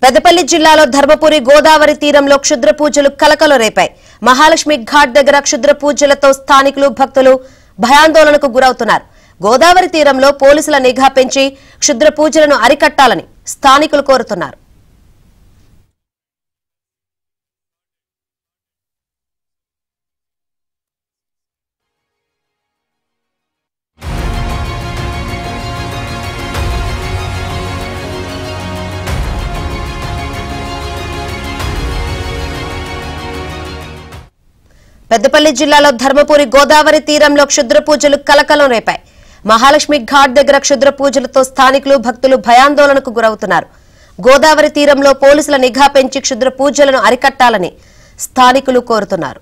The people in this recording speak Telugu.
పెద్దపల్లి జిల్లాలో ధర్మపురి గోదావరి తీరంలో క్షుద్ర పూజలు కలకలం రేపాయి. మహాలక్ష్మి ఘాట్ దగ్గర క్షుద్ర పూజలతో స్థానికులు భక్తులు భయాందోళనకు గురవుతున్నారు. గోదావరి తీరంలో పోలీసుల నిఘా పెంచి క్షుద్ర పూజలను అరికట్టాలని స్థానికులు కోరుతున్నారు. పెద్దపల్లి జిల్లాలో ధర్మపురి గోదావరి తీరంలో క్షుద్ర పూజలు కలకలం రేపాయి. మహాలక్ష్మి ఘాట్ దగ్గర క్షుద్ర పూజలతో స్థానికులు భక్తులు భయాందోళనకు గురవుతున్నారు. గోదావరి తీరంలో పోలీసుల నిఘా పెంచి క్షుద్ర పూజలను అరికట్టాలని స్థానికులు కోరుతున్నారు.